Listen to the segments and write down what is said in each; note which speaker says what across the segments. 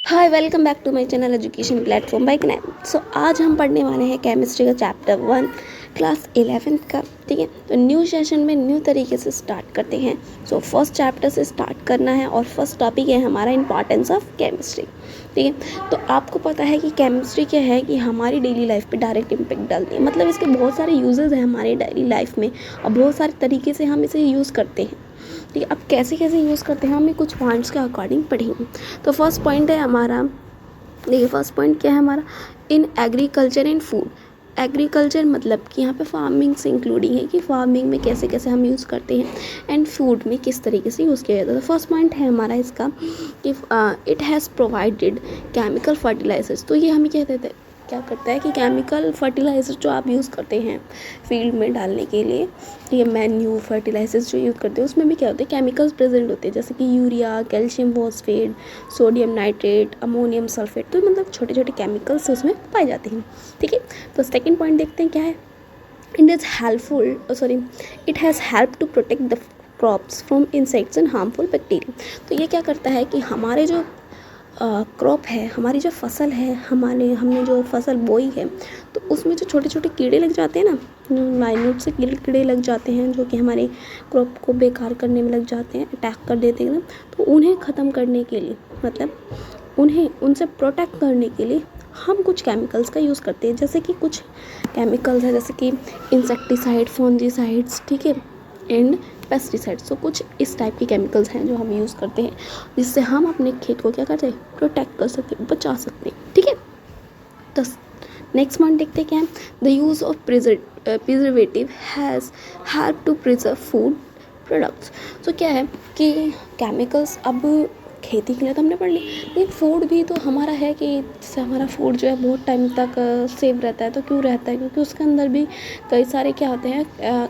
Speaker 1: Hi welcome back to my channel education platform by Kanain. So आज हम पढ़ने वाले हैं केमिस्ट्री का चैप्टर 1 क्लास 11th का। ठीक है, तो न्यू सेशन में न्यू तरीके से स्टार्ट करते हैं। सो फर्स्ट चैप्टर से स्टार्ट करना है और फर्स्ट टॉपिक है हमारा इंपॉर्टेंस ऑफ केमिस्ट्री। ठीक है, तो आपको पता है कि केमिस्ट्री क्या है कि हमारी डेली लाइफ पे डायरेक्ट इम्पेक्ट डालती है। मतलब इसके बहुत सारे यूजेस हैं हमारी डेली लाइफ में और बहुत सारे तरीके से हम इसे यूज़ करते हैं। ठीक है, अब कैसे कैसे यूज़ करते हैं हम कुछ पॉइंट्स के अकॉर्डिंग पढ़ेंगे। तो फर्स्ट पॉइंट है हमारा, देखिए फर्स्ट पॉइंट क्या है हमारा, in agriculture and food. Agriculture मतलब कि यहाँ पे फार्मिंग से इंक्लूडिंग है कि फार्मिंग में कैसे कैसे हम यूज़ करते हैं एंड फूड में किस तरीके से यूज़ किया जाता है। तो फर्स्ट पॉइंट है हमारा इसका कि it has provided chemical fertilisers. तो ये हमें क्या करता है कि केमिकल फर्टिलाइज़र जो आप यूज़ करते हैं फील्ड में डालने के लिए, ये मैन्यू फर्टिलाइजर्स जो यूज़ करते हैं उसमें भी क्या होते हैं, केमिकल्स प्रेजेंट होते हैं, जैसे कि urea, calcium phosphate, sodium nitrate, ammonium sulphate. तो मतलब छोटे छोटे केमिकल्स उसमें पाए जाते हैं। ठीक है, तो सेकेंड पॉइंट देखते हैं क्या है। It has help to protect the crops from insects and harmful bacteria. तो ये क्या करता है कि हमारे जो क्रॉप है, हमारी जो फसल है, हमने जो फसल बोई है, तो उसमें जो छोटे छोटे कीड़े लग जाते हैं ना, माइन्यूट से कीड़े लग जाते हैं जो कि हमारे क्रॉप को बेकार करने में लग जाते हैं, अटैक कर देते हैं ना, तो उन्हें ख़त्म करने के लिए, मतलब उनसे प्रोटेक्ट करने के लिए हम कुछ केमिकल्स का यूज़ करते हैं। जैसे कि कुछ केमिकल्स है जैसे कि इंसेक्टिसाइड, फंजीसाइड्स, ठीक है, एंड पेस्टिसाइड्स। तो कुछ इस टाइप के केमिकल्स हैं जो हम यूज़ करते हैं जिससे हम अपने खेत को क्या करते हैं, प्रोटेक्ट कर सकते हैं, बचा सकते हैं। ठीक है, तो नेक्स्ट पॉइंट देखते हैं क्या है। The use of preservative has help to preserve food products. तो क्या है कि केमिकल्स अब खेती के लिए तो हमने पढ़ ली, लेकिन फूड भी तो हमारा है कि जैसे हमारा फूड जो है बहुत टाइम तक सेव रहता है। तो क्यों रहता है, क्योंकि उसके अंदर भी कई सारे क्या होते हैं,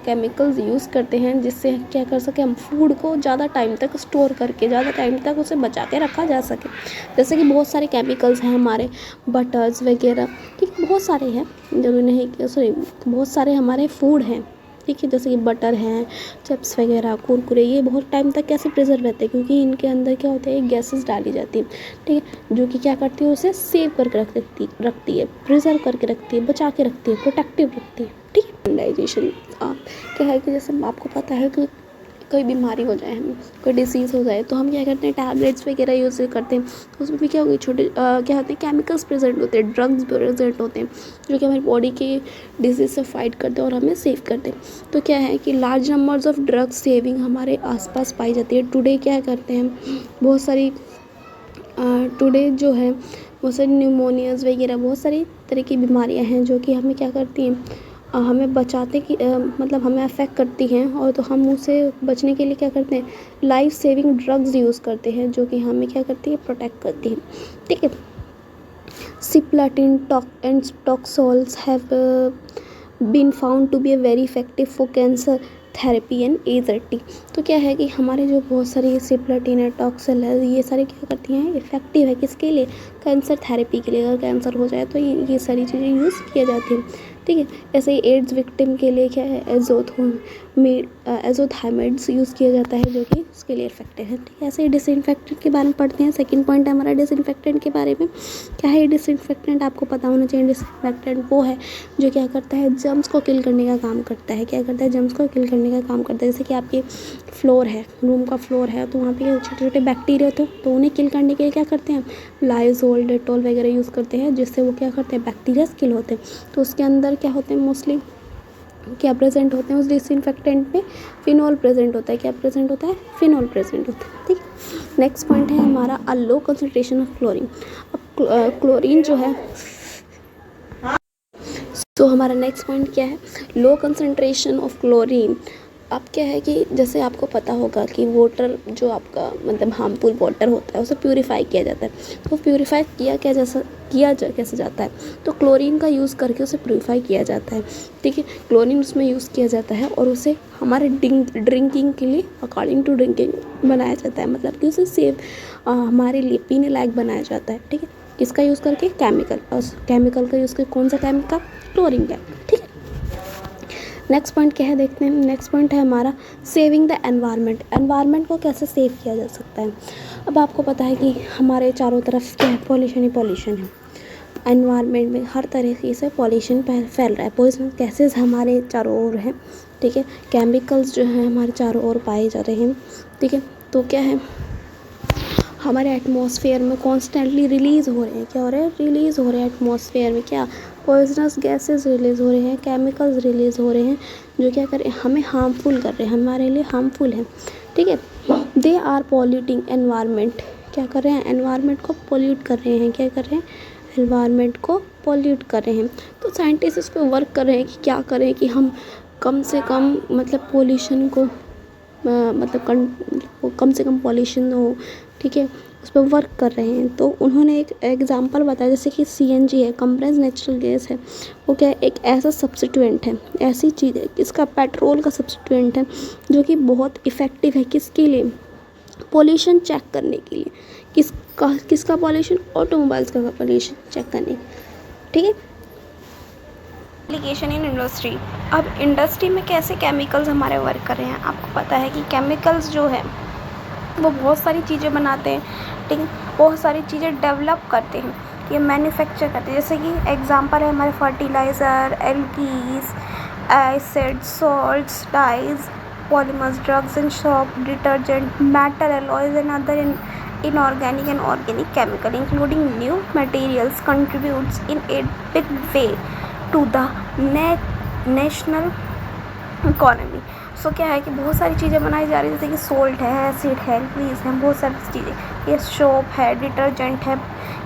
Speaker 1: केमिकल्स यूज़ करते हैं जिससे क्या कर सके, हम फूड को ज़्यादा टाइम तक स्टोर करके ज़्यादा टाइम तक उसे बचा के रखा जा सके। जैसे कि बहुत सारे केमिकल्स हैं हमारे बटर्स वगैरह, ठीक है, बहुत सारे हैं, जरूरी नहीं, सॉरी, बहुत सारे हमारे फूड हैं। ठीक है, जैसे कि बटर हैं, चिप्स वगैरह, कुरकुरे, ये बहुत टाइम तक कैसे प्रिजर्व रहते हैं, क्योंकि इनके अंदर क्या होता है, गैसेस डाली जाती है। ठीक है, जो कि क्या करती है, उसे सेव करके रखती है, प्रिजर्व करके रखती है, बचा के रखती है, प्रोटेक्टिव रखती है। ठीक है, डाइजेशन क्या है कि जैसे आपको पता है कि कोई बीमारी हो जाए, हमें कोई डिसीज़ हो जाए, तो हम क्या करते हैं, टैबलेट्स वगैरह यूज़ करते हैं। तो उसमें भी क्या होगी, क्या होते हैं, केमिकल्स प्रेजेंट होते हैं, ड्रग्स प्रेजेंट होते हैं जो कि हमारी बॉडी के डिजीज़ से फाइट करते हैं और हमें सेव करते हैं। तो क्या है कि large numbers of drug saving हमारे आसपास पाई जाती है। टुडे क्या करते हैं, बहुत सारी टुडे जो है बहुत सारी न्यूमोनियाज़ वगैरह, बहुत सारी तरह की बीमारियां हैं जो कि हमें क्या करती हैं, हमें बचाते कि मतलब हमें अफेक्ट करती हैं। और तो हम उसे बचने के लिए क्या करते हैं, लाइफ सेविंग ड्रग्स यूज़ करते हैं जो कि हमें क्या करती है, प्रोटेक्ट करती हैं। ठीक है, cisplatin and taxols have been found to be a very effective for cancer therapy and AZT. तो क्या है कि हमारे जो बहुत सारी सिप्लाटिन है, टॉक्सल है, ये सारी क्या करती हैं, इफेक्टिव है किसके लिए, कैंसर थेरेपी के लिए। अगर कैंसर हो जाए तो ये सारी चीज़ें यूज़ किया जाती हैं। ठीक है, ऐसे ही एड्स विक्टिम के लिए क्या है, एजोथाइमिड्स यूज़ किया जाता है जो कि उसके लिए इफेक्टिव है। ठीक है, ऐसे ही डिसइंफेक्टेंट के बारे में पढ़ते हैं। सेकंड पॉइंट है हमारा डिसइंफेक्टेंट के बारे में। क्या है डिसइंफेक्टेंट, आपको पता होना चाहिए। डिसइंफेक्टेंट वो है जो क्या करता है, जर्म्स को किल करने का काम करता है। क्या करता है, जर्म्स को किल करने का काम करता है। जैसे कि आपके फ्लोर है, रूम का फ्लोर है, तो वहाँ पे छोटे छोटे बैक्टीरिया होते हैं, तो उन्हें किल करने के लिए क्या करते हैं, लाइजोल, डेटॉल वगैरह यूज़ करते हैं, जिससे वो क्या करते हैं, बैक्टीरिया किल होते हैं। तो उसके अंदर क्या होते हैं, मोस्टली क्या प्रेजेंट होते हैं उस डिसइंफेक्टेंट में, फिनॉल प्रेजेंट होता है। क्या प्रेजेंट होता है, फिनॉल प्रेजेंट होता है। ठीक है, नेक्स्ट पॉइंट है हमारा अ लो कंसंट्रेशन ऑफ क्लोरीन। अब क्लोरीन जो है, तो हमारा नेक्स्ट पॉइंट क्या है, लो कंसंट्रेशन ऑफ क्लोरीन। अब क्या है कि जैसे आपको पता होगा कि वाटर जो आपका मतलब हार्मफुल वाटर होता है उसे प्यूरिफाई किया जाता है। तो प्यूरिफाई कैसे जाता है, तो क्लोरीन का यूज़ करके उसे प्यूरिफाई किया जाता है। ठीक है, क्लोरीन उसमें यूज़ किया जाता है और उसे हमारे ड्रिंकिंग के लिए, अकॉर्डिंग टू ड्रिंकिंग बनाया जाता है। मतलब कि उसे सेव हमारे लिए पीने लायक बनाया जाता है। ठीक है, किसका यूज़ करके, केमिकल का यूज़ करके। कौन सा केमिकल, क्लोरीन का। ठीक है, नेक्स्ट पॉइंट क्या है देखते हैं। नेक्स्ट पॉइंट है हमारा सेविंग द एनवायरनमेंट। एनवायरनमेंट को कैसे सेव किया जा सकता है। अब आपको पता है कि हमारे चारों तरफ क्या है, पॉल्यूशन ही पॉल्यूशन है। एनवायरनमेंट में हर तरीके से पॉल्यूशन फैल रहा है। पॉइजनस गैसेस हमारे चारों ओर हैं, ठीक है। केमिकल्स जो हैं हमारे चारों ओर पाए जा रहे हैं, ठीक है। तो क्या है, हमारे एटमॉस्फेयर में कॉन्स्टेंटली रिलीज़ हो रहे हैं, क्या हो रहे हैं, रिलीज़ हो रहे हैं एटमॉस्फेयर में, क्या पॉइजनस गैसेस रिलीज़ हो रहे हैं, केमिकल्स रिलीज़ हो रहे हैं, जो क्या कर रहे हैं, हमें हार्मफुल कर रहे हैं, हमारे लिए हार्मफुल हैं, ठीक है। दे आर पॉल्यूटिंग एनवायरनमेंट, क्या कर रहे हैं, एनवायरनमेंट को पोल्यूट कर रहे हैं, क्या कर रहे हैं, एनवायरनमेंट को पोल्यूट कर रहे हैं। तो साइंटिस्ट इस पर वर्क कर रहे हैं कि क्या करें कि हम कम से कम मतलब पोल्यूशन को कम से कम पॉल्यूशन हो, ठीक है, उस पर वर्क कर रहे हैं। तो उन्होंने एक एग्जांपल बताया, जैसे कि सीएनजी है, कंप्रेस्ड नेचुरल गैस है, वो क्या है, एक ऐसा सब्स्टिट्यूएंट है, ऐसी चीज़ है, इसका पेट्रोल का सब्स्टिट्यूएंट है, जो कि बहुत इफ़ेक्टिव है किसके लिए, पॉल्यूशन चेक करने के लिए। किसका पॉल्यूशन, ऑटोमोबाइल्स का पॉल्यूशन चेक करने के, ठीक है। Application in industry. अब इंडस्ट्री में कैसे केमिकल्स हमारे वर्क कर रहे हैं। आपको पता है कि केमिकल्स जो है वो बहुत सारी चीज़ें बनाते हैं, ठीक है, बहुत सारी चीज़ें डेवलप करते हैं, ये मैन्युफैक्चर करते हैं। जैसे कि एग्जांपल है हमारे फर्टिलाइज़र, एल्कीज, acid, salts, dyes, polymers, drugs and soap, detergent, metal alloys and other inorganic and organic chemical including new materials contributes in a big way to the national economy। सो क्या है कि बहुत सारी चीज़ें बनाई जा रही है, जैसे कि सोल्ट है, एसिड है, ग्रीस है, बहुत सारी चीज़ें, ये सोप है, डिटर्जेंट है,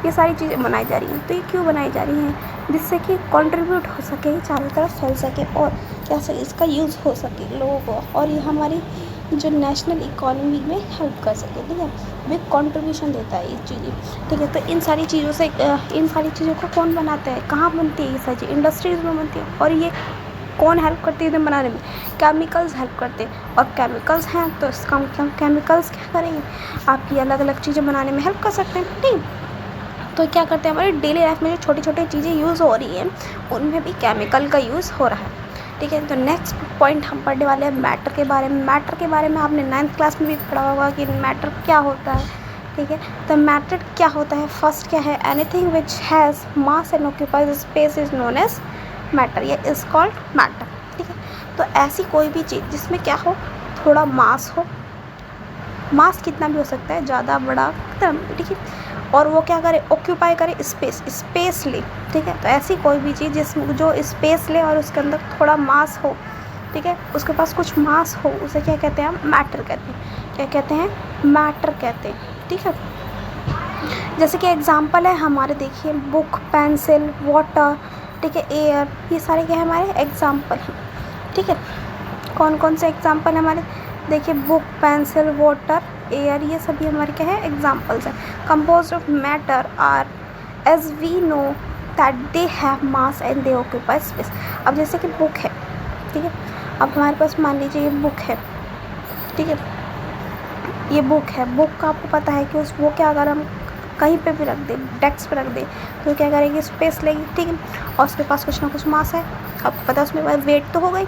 Speaker 1: ये सारी चीज़ें बनाई जा रही हैं। तो ये क्यों बनाई जा रही हैं, जिससे कि कंट्रीब्यूट हो सके, चारों तरफ फैल सके और क्या सके, इसका यूज़ हो सके लोगों को, और ये हमारी जो नेशनल इकोनॉमी में हेल्प कर सके, ठीक है, बिग कंट्रीब्यूशन देता है ये चीज़ें, ठीक है। तो इन सारी चीज़ों से इन सारी चीज़ों को कौन बनाता है, कहाँ बनती है ये सारी चीज़, इंडस्ट्रीज़ में बनती है। और ये कौन हेल्प करती है इन्हें बनाने में, केमिकल्स हेल्प करते हैं। और केमिकल्स हैं तो इसका मतलब केमिकल्स क्या करेंगे, आपकी अलग अलग चीज़ें बनाने में हेल्प कर सकते हैं, ठीक। तो क्या करते हैं, हमारी डेली लाइफ में जो छोटी छोटी चीज़ें यूज़ हो रही हैं उनमें भी केमिकल का यूज़ हो रहा है, ठीक है। तो नेक्स्ट पॉइंट हम पढ़ने वाले हैं मैटर के बारे में। मैटर के बारे में आपने 9th क्लास में भी पढ़ा होगा कि मैटर क्या होता है, ठीक है। तो मैटर क्या होता है, फर्स्ट क्या है, anything which has mass and occupies space is known as matter, ये इज कॉल्ड मैटर, ठीक है। तो ऐसी कोई भी चीज़ जिसमें क्या हो, थोड़ा मास हो, मास कितना भी हो सकता है, ज़्यादा बड़ा कितना, ठीक है, और वो क्या करे, ऑक्यूपाई करे स्पेस ले, ठीक है। तो ऐसी कोई भी चीज़ जिसमें जो स्पेस ले और उसके अंदर थोड़ा मास हो, ठीक है, उसके पास कुछ मास हो, उसे क्या कहते हैं, हम मैटर कहते हैं। क्या कहते हैं, मैटर कहते हैं, ठीक है। जैसे कि एग्जांपल है हमारे, देखिए बुक, पेंसिल, वाटर, ठीक है, एयर, ये सारे क्या है हमारे एग्जांपल हैं, ठीक है। कौन कौन से एग्जांपल हमारे, देखिए बुक, पेंसिल, वाटर, एयर, ये सभी हमारे क्या है एग्जांपल्स हैं। Composed of matter are as we know that they have mass and they occupy space. अब जैसे कि बुक है, ठीक है, अब हमारे पास मान लीजिए ये बुक है, ठीक है, ये बुक है, बुक का आपको पता है कि उस वो क्या, अगर हम कहीं पे भी रख दें, डेस्क पे रख दें, तो क्या करेगी, स्पेस लेगी, ठीक है, और उसके पास कुछ ना कुछ मास है, आपको पता है उसमें वेट तो हो गई,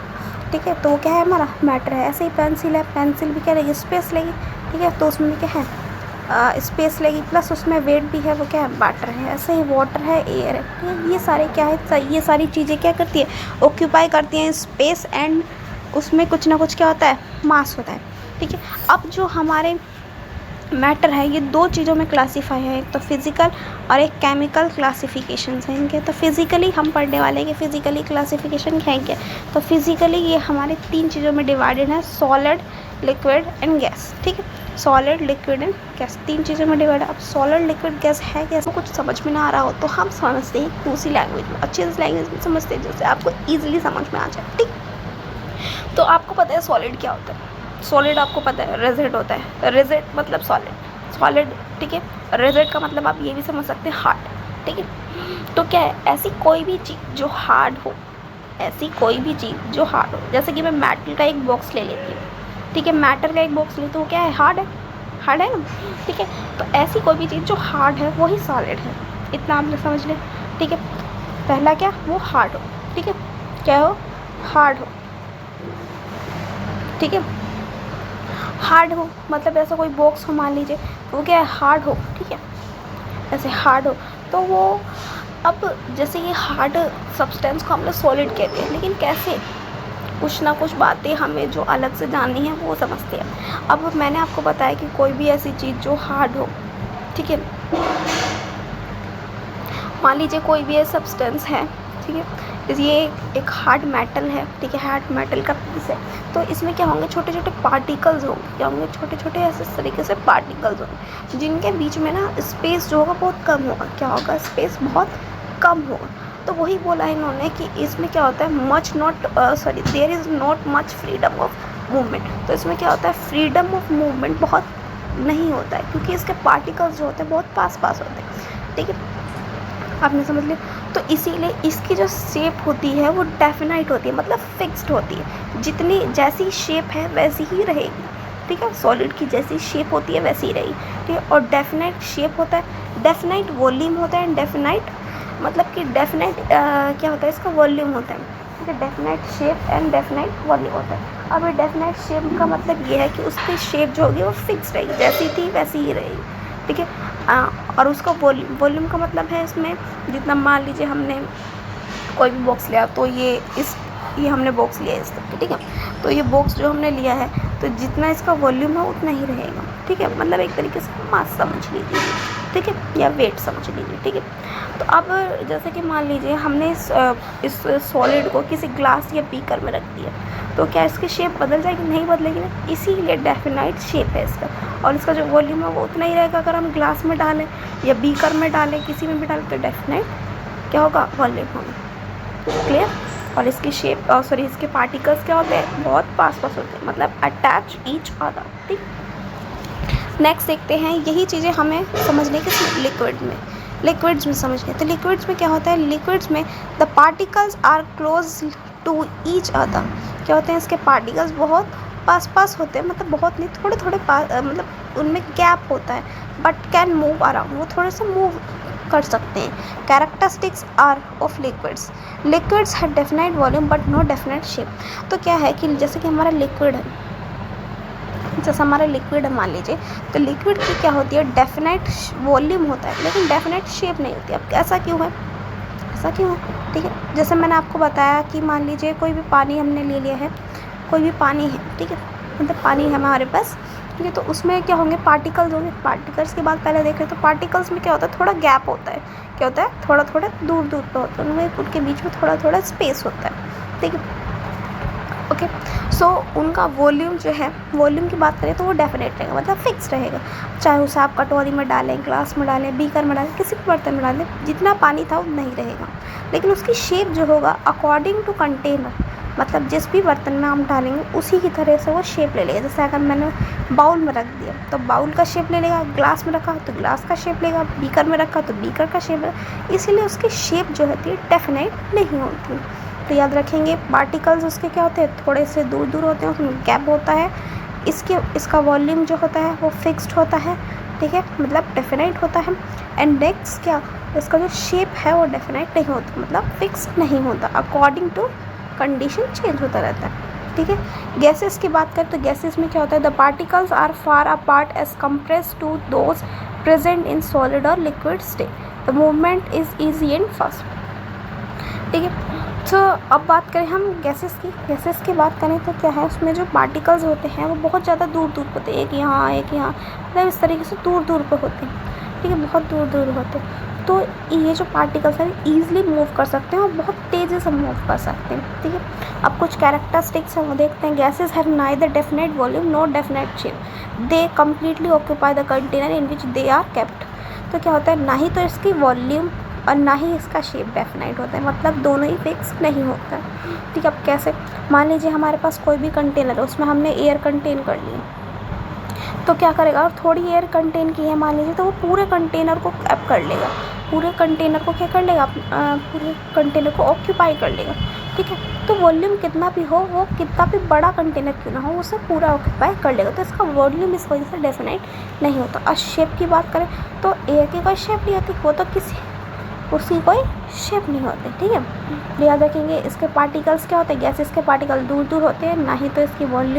Speaker 1: ठीक है, तो वो क्या है हमारा मैटर है। ऐसे ही पेंसिल है, पेंसिल भी क्या लेगी, स्पेस लेगी, ठीक है, तो उसमें क्या है स्पेस लेगी, प्लस उसमें वेट भी है, वो क्या है, मैटर है। ऐसे ही वाटर है, एयर है, ठीक है, ये सारे क्या है, ये सारी चीज़ें क्या करती है, ऑक्यूपाई करती हैं स्पेस, एंड उसमें कुछ ना कुछ क्या होता है, मास होता है, ठीक है। अब जो हमारे मैटर है ये दो चीज़ों में क्लासीफाई है, एक तो फिज़िकल और एक केमिकल क्लासिफिकेशंस हैं इनके। तो फिज़िकली हम पढ़ने वाले हैं कि फ़िज़िकली क्लासिफिकेशन है क्या। तो फिज़िकली ये हमारे 3 चीज़ों में डिवाइडेड है, सॉलिड, लिक्विड एंड गैस, ठीक है। सॉलिड, लिक्विड एंड गैस 3 चीज़ों में डिवाइड। अब सॉलिड, लिक्विड, गैस है क्या, कुछ समझ में ना आ रहा हो तो हम समझते हैं दूसरी लैंग्वेज में, अच्छी लैंग्वेज में समझते हैं जिससे आपको ईजिली समझ में आ जाए, ठीक। तो आपको पता है सॉलिड क्या होता है, सॉलिड आपको पता है रिजिड होता है, रिजिड मतलब सॉलिड, सॉलिड, ठीक है। रिजिड का मतलब आप ये भी समझ सकते हैं हार्ड, ठीक है। तो क्या है, ऐसी कोई भी चीज़ जो हार्ड हो, ऐसी कोई भी चीज़ जो हार्ड हो, जैसे कि मैं मेटल का एक बॉक्स ले लेती हूँ, ठीक है, मेटल का एक बॉक्स लेती हूँ, क्या है, हार्ड है, हार्ड है ना, ठीक है। तो ऐसी कोई भी चीज़ जो हार्ड है वही सॉलिड है, इतना आप समझ लें, ठीक है। पहला क्या, वो हार्ड हो, ठीक है, क्या हो, हार्ड हो, ठीक है। हार्ड हो मतलब ऐसा कोई बॉक्स हो मान लीजिए, तो वो क्या है, हार्ड हो, ठीक है, ऐसे हार्ड हो, तो वो अब जैसे ये हार्ड सब्सटेंस को हम लोग सॉलिड कहते हैं, लेकिन कैसे, कुछ ना कुछ बातें हमें जो अलग से जाननी है वो समझते हैं। अब मैंने आपको बताया कि कोई भी ऐसी चीज़ जो हार्ड हो, ठीक है, मान लीजिए कोई भी ऐसा सब्सटेंस है, ठीक है, ये एक हार्ड मेटल है, ठीक है, हार्ड मेटल का पीस है, तो इसमें क्या होंगे, छोटे छोटे पार्टिकल्स होंगे, क्या होंगे, छोटे छोटे ऐसे तरीके से पार्टिकल्स होंगे, जिनके बीच में ना स्पेस जो होगा बहुत कम होगा, क्या होगा, स्पेस बहुत कम होगा। तो वही बोला है इन्होंने कि इसमें क्या होता है, there is not much freedom of movement. तो इसमें क्या होता है, फ्रीडम ऑफ मूवमेंट बहुत नहीं होता है, क्योंकि इसके पार्टिकल्स जो होते हैं बहुत पास पास होते हैं, ठीक है, आपने समझ लिया। तो इसीलिए इसकी जो शेप होती है वो डेफिनाइट होती है, मतलब फिक्स्ड होती है, जितनी जैसी शेप है वैसी ही रहेगी, ठीक है, सॉलिड की जैसी शेप होती है वैसी ही रहेगी, ठीक है। और डेफिनाइट शेप होता है, डेफिनाइट वॉल्यूम होता है, डेफिनाइट मतलब कि डेफिनाइट क्या होता है, इसका वॉल्यूम होता है, ठीक है, definite shape and definite volume होता है। अब ये डेफिनाइट शेप का मतलब ये है कि उसकी शेप जो होगी वो फिक्स रहेगी, जैसी थी वैसी ही रहेगी, ठीक है। और उसका वॉल्यूम का मतलब है इसमें, जितना मान लीजिए हमने कोई भी बॉक्स लिया, तो ये हमने बॉक्स लिया है इस तक, ठीक है, तो ये बॉक्स जो हमने लिया है, तो जितना इसका वॉल्यूम है उतना ही रहेगा, ठीक है, मतलब एक तरीके से मास समझ लीजिए, ठीक है, या वेट समझ लीजिए, ठीक है। तो अब जैसे कि मान लीजिए हमने इस सॉलिड को किसी ग्लास या बीकर में रख दिया, तो क्या इसकी शेप बदल जाएगी, नहीं बदलेगी ना, इसीलिए डेफिनाइट शेप है इसका, और इसका जो वॉल्यूम है वो उतना ही रहेगा। अगर हम ग्लास में डालें या बीकर में डालें, किसी में भी डालें, तो डेफिनाइट क्या होगा, वॉल्यूम होगा, क्लियर। और इसकी शेप इसके पार्टिकल्स क्या होते हैं, बहुत पास पास होते हैं, मतलब अटैच ईच अदर, ठीक। नेक्स्ट देखते हैं, यही चीज़ें हमें समझने की लिक्विड्स में समझने। तो लिक्विड्स में क्या होता है, लिक्विड्स में the particles are close to each other, क्या होते हैं, इसके पार्टिकल्स बहुत पास पास होते हैं, मतलब बहुत नहीं, थोड़े थोड़े पास, मतलब उनमें गैप होता है, बट कैन मूव अराउंड, वो थोड़े से मूव कर सकते हैं। Characteristics are of liquids have definite volume but no definite shape. तो क्या है कि जैसे कि हमारा लिक्विड है, मान लीजिए, तो लिक्विड की क्या होती है, डेफिनाइट वॉल्यूम होता है, लेकिन डेफिनाइट शेप नहीं होती। अब ऐसा क्यों है, ठीक है। जैसे मैंने आपको बताया कि मान लीजिए कोई भी पानी हमने ले लिया है, कोई भी पानी है, ठीक है, मतलब पानी है हमारे पास, ठीक है, तो उसमें क्या होंगे, पार्टिकल्स होंगे। पार्टिकल्स की बात पहले देख रहे, तो पार्टिकल्स में क्या होता है, थोड़ा गैप होता है, क्या होता है, थोड़ा थोड़ा दूर दूर पे होता है, उनके बीच में थोड़ा थोड़ा स्पेस होता है, ठीक है, ओके। सो उनका वॉल्यूम जो है, वॉल्यूम की बात करें तो वो डेफिनेट रहेगा, मतलब फिक्स रहेगा, चाहे उसे आप कटोरी में डालें, ग्लास में डालें, बीकर में डालें, किसी भी बर्तन में डालें, जितना पानी था उतना ही रहेगा। लेकिन उसकी शेप जो होगा अकॉर्डिंग टू कंटेनर, मतलब जिस भी बर्तन में हम डालेंगे उसी की तरह से वो शेप ले लेगा। जैसे अगर मैंने बाउल में रख दिया तो बाउल का शेप ले लेगा, ग्लास में रखा तो ग्लास का शेप लेगा, बीकर में रखा तो बीकर का शेप लेगा। इसीलिए उसकी शेप जो होती है डेफिनेट नहीं होती। तो याद रखेंगे, पार्टिकल्स उसके क्या होते हैं, थोड़े से दूर दूर होते हैं, उसमें गैप होता है। इसका वॉल्यूम जो होता है वो फिक्स्ड होता है, ठीक है, मतलब डेफिनाइट होता है। एंड नेक्स्ट क्या, इसका जो शेप है वो डेफिनाइट नहीं होता, मतलब फिक्स नहीं होता, अकॉर्डिंग टू कंडीशन चेंज होता रहता है, ठीक है। गैसेस की बात करें तो गैसेस में क्या होता है, the particles are far apart as compared to those present in solid और liquid state, the movement is easy and fast, ठीक है। तो अब बात करें हम गैसेस की बात करें तो क्या है, उसमें जो पार्टिकल्स होते हैं वो बहुत ज़्यादा दूर दूर होते हैं, एक यहाँ एक यहाँ, मतलब इस तरीके से दूर दूर पे होते हैं, ठीक है, बहुत दूर दूर होते हैं। तो ये जो पार्टिकल्स हैं ईजिली मूव कर सकते हैं और बहुत तेज़ी से मूव कर सकते हैं, ठीक है। अब कुछ कैरेक्टरिस्टिक्स हैं वो देखते हैं। Gases have neither definite volume not definite shape, they completely occupy the container in which they are kept. तो क्या होता है, ना ही तो इसकी वॉल्यूम और ना ही इसका शेप डेफिनाइट होता है, मतलब दोनों ही फिक्स नहीं होता है, ठीक है। अब कैसे, मान लीजिए हमारे पास कोई भी कंटेनर है, उसमें हमने एयर कंटेन कर लिया, तो क्या करेगा, और थोड़ी एयर कंटेन की है मान लीजिए, तो वो पूरे कंटेनर को कैप कर लेगा, पूरे कंटेनर को क्या कर लेगा, पूरे कंटेनर को ऑक्यूपाई कर लेगा, ठीक है। तो वॉल्यूम कितना भी हो, वो कितना भी बड़ा कंटेनर क्यों ना हो, उसे पूरा ऑक्यूपाई कर लेगा, तो इसका वॉल्यूम इस वजह से डेफिनाइट नहीं होता। और शेप की बात करें तो एयर की कोई शेप नहीं होती, वो तो उसकी कोई शेप नहीं होती, ठीक है। याद रखेंगे, इसके पार्टिकल्स क्या होते हैं, गैसेस के पार्टिकल दूर दूर होते हैं, ना ही तो इसकी वॉल्यूम